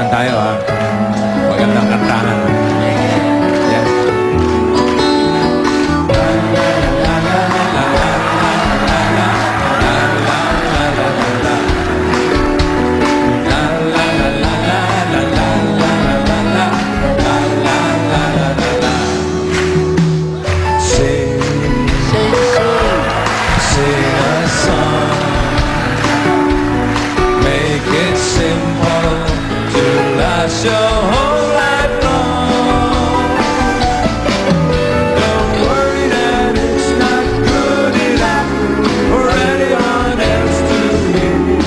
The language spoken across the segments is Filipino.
kantahan tayo, ha? Magandang kantahan. Yan. Your whole life long. Don't worry that it's not good enough for anyone else to hear.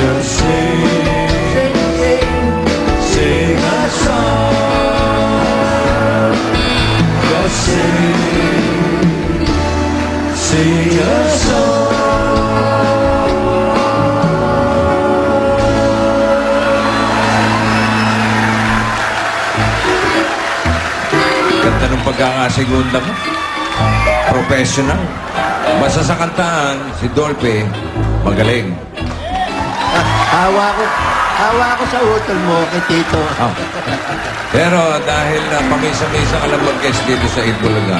Just sing a song. Just sing a song. Anong pagkakasegunda mo? Professional. Basta sa kantahan, si Dolphy, magaling. Hawa ko sa utol mo kay Tito. Oh. Pero dahil pamisa-misa ka lang mag-guest dito sa Itbulaga,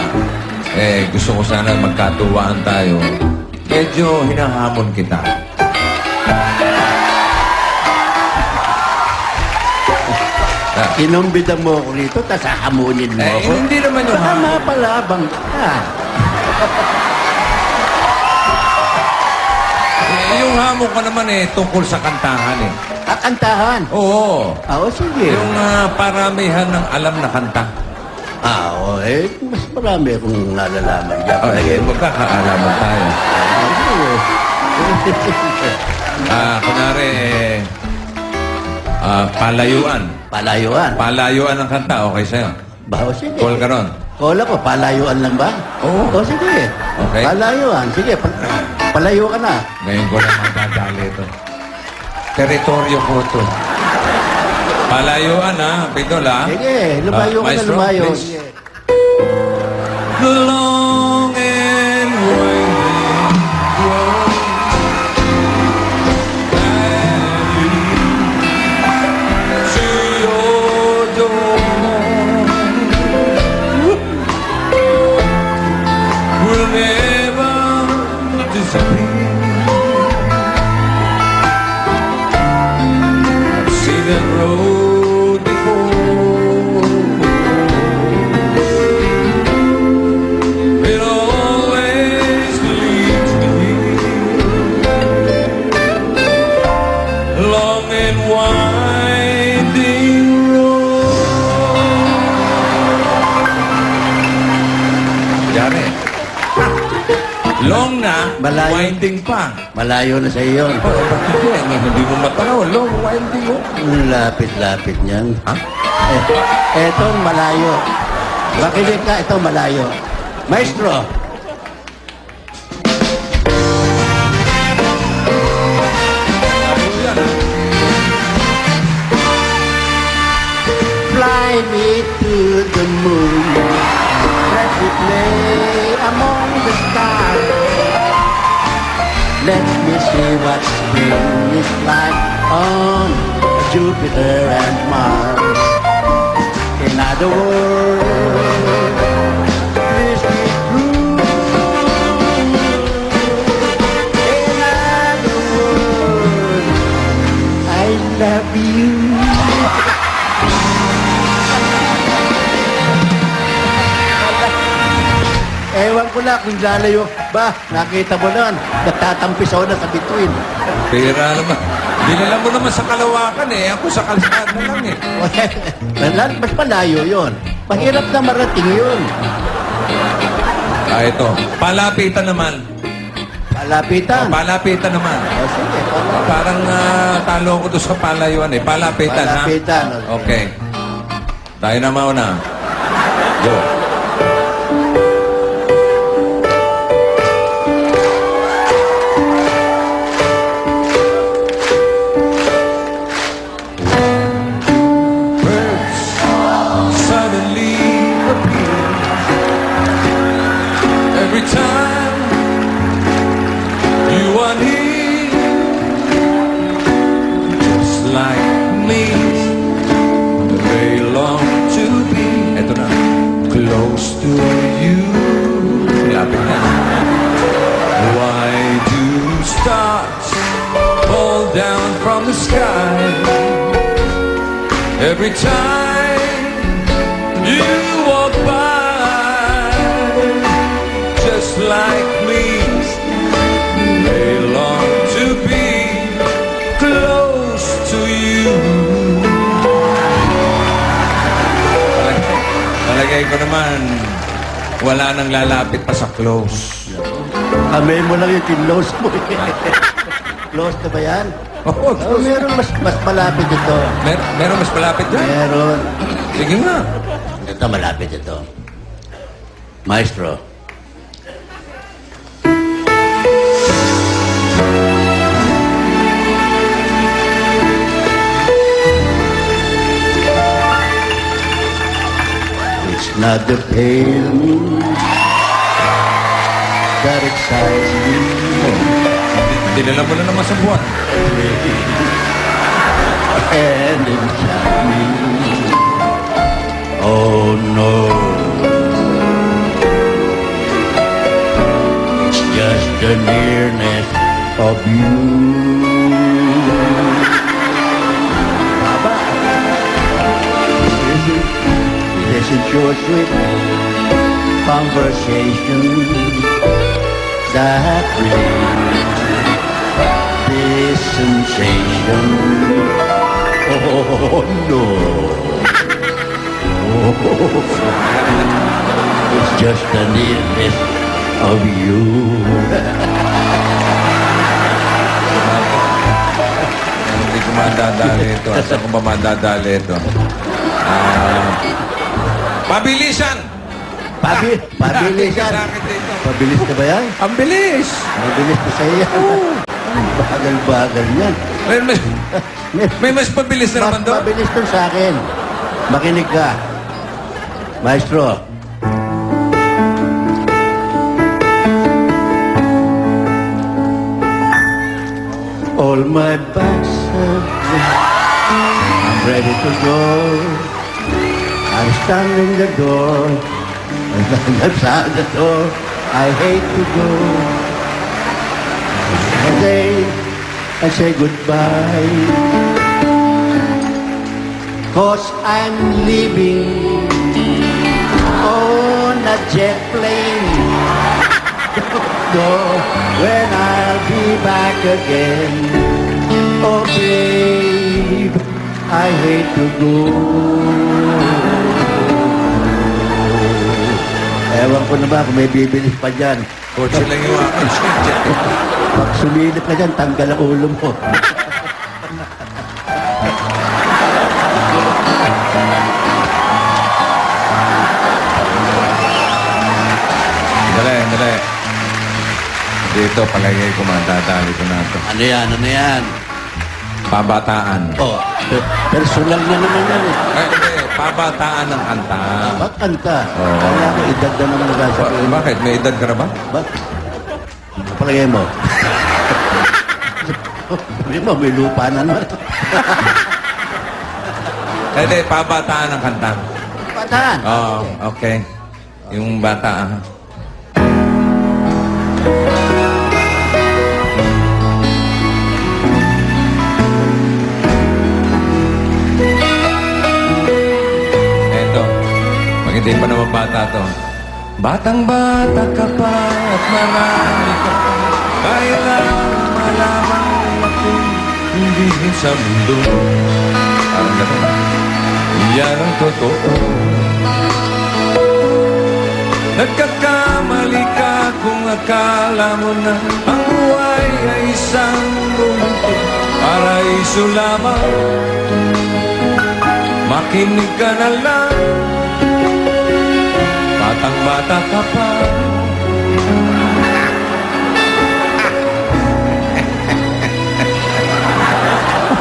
gusto ko sana magkatuwaan tayo. Medyo hinahamon kita. Inumbida mo ako rito, tapos hahamunin mo ako. Hindi naman yung baka mapalabang ka. Yung hamon ka naman tungkol sa kantahan Kantahan? Oo. Oo, sige. Yung paramihan ng alam na kanta. Oo, mas marami akong nalalaman dyan. Magkakaalaman tayo. Kunwari, palayuan. Palayuan? Palayuan ang kanta, okay sa'yo? Baho, sige. Call ka ron? Call ako, palayuan lang ba? Oo. O, sige. Okay. Palayuan, sige. Palayo ka na. Ngayon ko lang magdadali ito. Teritoryo ko ito. Palayuan, ha? Pidol, ha? Sige, lumayo ka na, Maestro, lumayo. please. Sige. The long and winding road that leads to your door will never disappear. I've seen that road before. It always leads me long and winding road. Yari. Long na, Malayo. winding pa. Malayo na sa iyo. Hindi mo matanaw. Long, winding mo. Lapit-lapit niyan. Ha? Etong malayo. Makinig ka, itong malayo. Maestro. Fly me to the moon. Let me play among the stars. Let me see what spring is like on Jupiter and Mars. In other words, please be true. In other words, I love you. Ewan ko na kung lalayo. Ba, nakita mo nun. Nagtatampis ako na sa bituin. Pera naman. Dinala mo naman sa Kalawakan Ako sa kalsada lang Mas malayo yun. Mahirap na marating yun. Ito. Palapitan naman. Palapitan. Palapitan naman. O sige, palapitan. Parang talo ko doon sa palayuan Palapitan, ha? Palapitan. Okay. Tayo na mauna. Go. Every time you are here, just like me. They long to be, eto na, close to you. Lapit na. Why do stars fall down from the sky every time you walk by? Just like me, they long to be close to you. Palagay ko naman, wala nang lalapit pa sa close. Amen mo lang yung kinlose mo. Close na ba yan? Oo, Oh, meron mas malapit ito. meron mas malapit dyan. Meron. Sige nga. Ito, malapit ito. Maestro. It's not the pale moon that excites me. Dinala mo na naman sa buwan. And enchant me. Oh no, it's just the nearness of you. Baba, listen to your sweet conversation that brings this sensation. Oh no. It's just the nearness of you. Hindi ko madadali ito. Saan ko ba madadali ito? Pabilisan! Pabilisan. Sakit dito. Pabilis ka ba yan? Ang bilis! Mabilis ko sa'yo yan. Bagal-bagal yan. May mas pabilis na naman doon. Mabilis to sa akin. Makinig ka. Maestro. All my bags are I'm ready to go. I'm standing the door. I'm standing outside the door. I hate to go. I say goodbye. 'Cause I'm leaving on a jet plane. Know when I'll be back again. Oh babe, I hate to go. Ewan ko na ba kung may bibilis pa dyan. Kotse lang yung akin. Pag sumilip ka dyan, tanggal ang ulo mo. Dali. Dito, palagay ko madadali ko na ito. Ano yan? Ano yan? Pabataan. Oh, personal na naman yan eh. Hindi. Pabataan ng kanta. Ba't kanta? Oo. Kaya ko edad na naman nagsasabihin. Bakit? May edad ka na ba? Ba't? Ano palagay mo? Sabi mo, may lupa na naman. Hindi, pabataan ng kanta. Pataan. Oo, okay. Yung bata, Eto, pag hindi pa naman bata to. Batang-bata ka pa at marami ka pa. Kailangan malaman natin hindi sa mundo. Parang gano'n. Yan ang totoo. Nagkakamali ka kung akala mo na ang buhay ay isang mundo. Paraiso lamang. Makinig ka na lang. Batang-bata ka pa.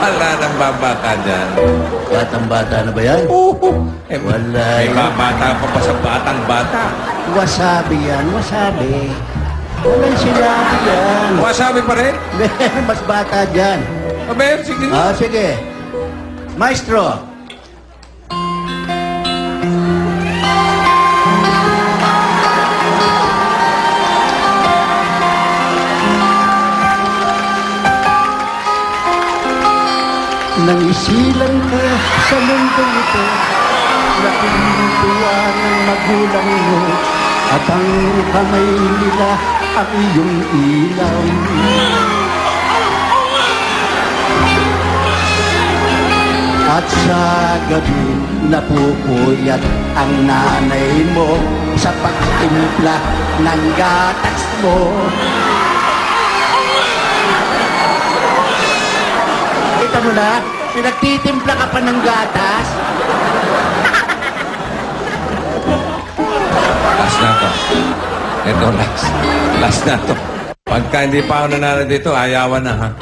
Wala nang babata dyan. Batang-bata na ba yan? Wala May yan. babata pa pa sa batang-bata. Wasabi yan, wasabi. Walang sinabi yan. Wasabi pa rin? Meron mas bata dyan. Aber, sige nga. Ah, sige. Maestro. Nang isilan ka sa mundong ito, laking tuwa ng magulang mo, at ang kamay nila ang iyong ilaw. At sa gabi napupuyat ang nanay mo sa pagtimpla ng gatas mo. Kita mo na, pinagtitimpla ka pa ng gatas. Last na to. Ito, last. Last na to. Pagka hindi pa ako nanalo dito, ayawan na, ha?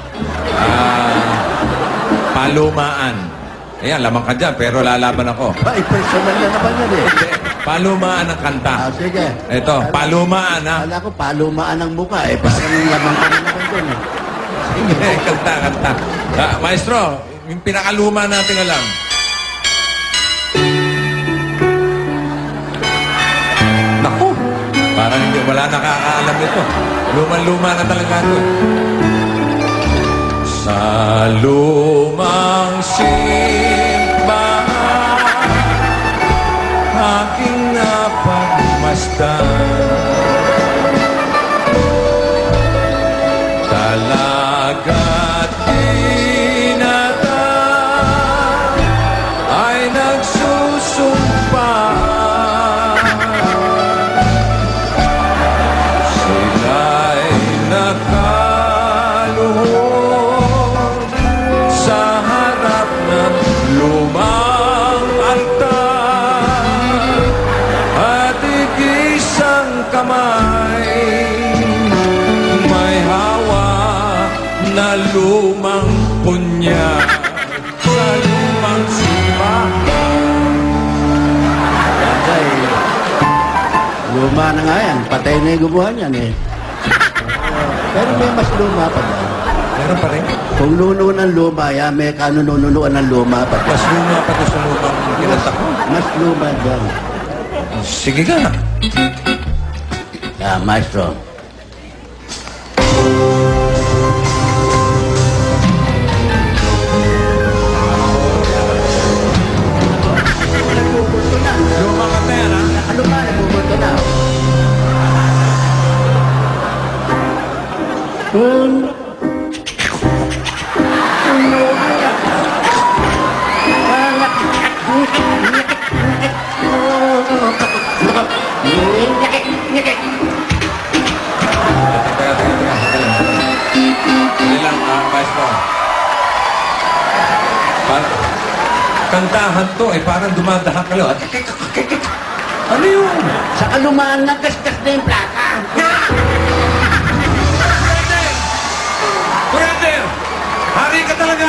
Palumaan. Ayan, lamang ka dyan, pero lalaban ako. Ay, personal na naman yan eh. Palumaan ng kanta. Sige. Ito, palumaan, ha? Kala ko palumaan ang muka eh. Parang lamang ka na naman dun eh. Sige, kanta, kanta. Maestro, yung pinakaluma natin alam. Naku, parang hindi, wala nakakaalam nito. Luma-luma na talaga ito. Sa lumang simbahan, aking napagmasdan. Talaga't hinatang ay nagsusumpaan. Sila'y nakaluhod sa harap ng lumang altar at igisang kamay may hawak na lumang punya sa lumang simbahan. Ay, luma na nga yan. Patay na yung gubuhan yan eh. Pero may mas luma pa dyan. Meron pa rin. Kung nuno ng luma, yan, may kanununuan ng luma pa dyan. Mas luma pa doon sa lumang kinanta ko. Mas luma dyan. Sige ka. Maestro. Lumang kanta yan, ha? Luma, nagbubuto na. Hindi lang, maestro. Kantahan to, parang dumadahak ka lang. Ano yun? Sa kalumaan, nagkaskas na yung plaka. Kuya Der! Hari ka talaga!